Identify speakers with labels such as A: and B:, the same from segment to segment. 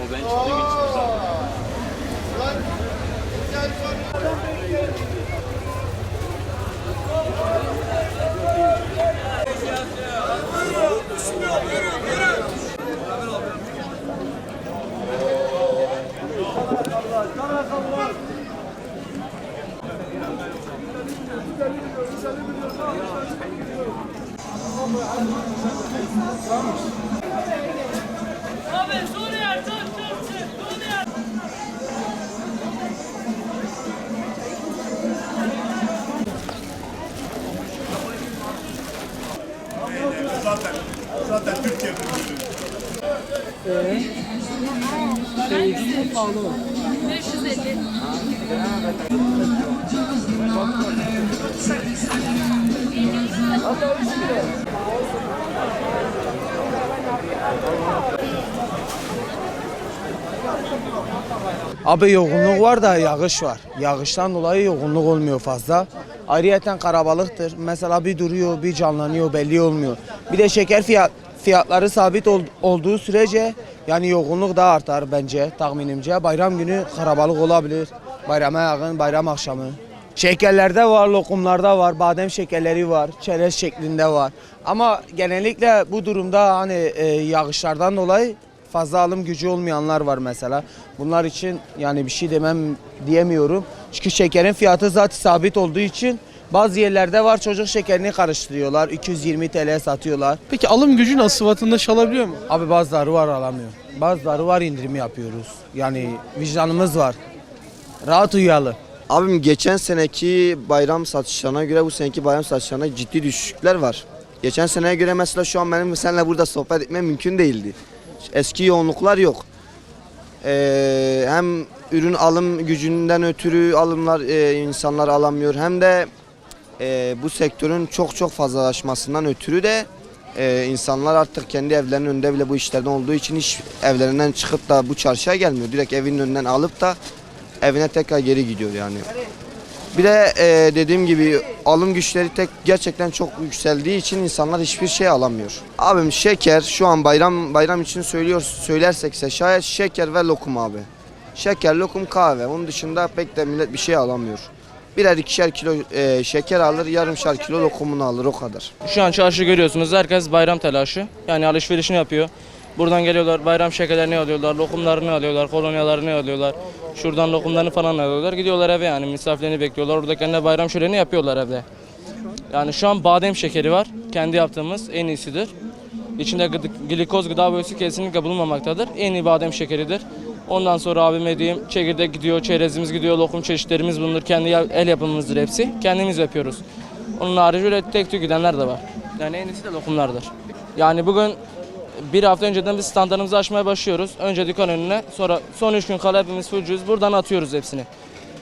A: O ben çıktı geçmiş zaten.
B: Zaten Türkiye
C: Şey, pahalı mı?
D: 550.
C: Abi yoğunluk var da yağış var. Yağıştan dolayı yoğunluk olmuyor fazla. Ayrıyeten karabalıktır. Mesela bir duruyor, bir canlanıyor, belli olmuyor. Bir de şeker fiyatları sabit olduğu sürece yani yoğunluk da artar bence tahminimce. Bayram günü karabalık olabilir. Bayrama yakın, bayram akşamı. Şekerlerde var, lokumlarda var, badem şekerleri var, çerez şeklinde var. Ama genellikle bu durumda hani yağışlardan dolayı fazla alım gücü olmayanlar var mesela. Bunlar için yani bir şey diyemiyorum. Çünkü şekerin fiyatı zaten sabit olduğu için bazı yerlerde var çocuk şekerini karıştırıyorlar. 220 TL satıyorlar.
E: Peki alım gücü nasıl, vatandaş alabiliyor mu?
C: Abi bazıları var alamıyor. Bazıları var indirim yapıyoruz. Yani vicdanımız var. Rahat uyuyalım.
F: Abim geçen seneki bayram satışlarına göre bu seneki bayram satışlarına ciddi düşüşler var. Geçen seneye göre mesela şu an benim seninle burada sohbet etmem mümkün değildi. Eski yoğunluklar yok. Hem ürün alım gücünden ötürü alımlar insanlar alamıyor, hem de bu sektörün çok fazlalaşmasından ötürü de insanlar artık kendi evlerinin önünde bile bu işlerden olduğu için hiç evlerinden çıkıp da bu çarşıya gelmiyor. Direkt evinin önünden alıp da evine tekrar geri gidiyor yani. Bir de dediğim gibi alım güçleri gerçekten çok yükseldiği için insanlar hiçbir şey alamıyor. Abim şeker şu an bayram için söylersek şayet şeker ve lokum abi. Şeker, lokum, kahve. Onun dışında pek de millet bir şey alamıyor. Birer ikişer kilo şeker alır, yarımşar kilo lokumunu alır, o kadar.
G: Şu an çarşı görüyorsunuz, herkes bayram telaşı. Yani alışverişini yapıyor. Buradan geliyorlar, bayram şekerlerini alıyorlar, lokumlarını alıyorlar, kolonyalarını alıyorlar. Şuradan lokumlarını falan alıyorlar, gidiyorlar eve yani misafirlerini bekliyorlar. Orada kendine bayram şöleni yapıyorlar evde. Yani şu an badem şekeri var, kendi yaptığımız en iyisidir. İçinde glikoz gıda boyası kesinlikle bulunmamaktadır. En iyi badem şekeridir. Ondan sonra abime diyeyim, çekirdek gidiyor, çerezimiz gidiyor, lokum çeşitlerimiz bulunur. Kendi el yapımımızdır hepsi. Kendimiz yapıyoruz. Onun harici öyle tek tük gidenler de var. Yani en iyisi de lokumlardır. Yani bugün bir hafta önceden biz standlarımızı açmaya başlıyoruz. Önce dükkan önüne, sonra son 3 gün kala hepimiz fullcuyuz. Buradan atıyoruz hepsini.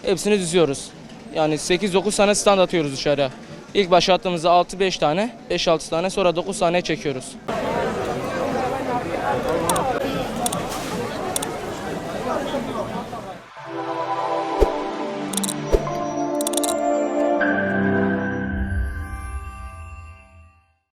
G: Hepsini düzüyoruz. Yani 8-9 tane stand atıyoruz dışarıya. İlk başa attığımızda 6-5 tane, 5-6 tane, sonra 9 tane çekiyoruz.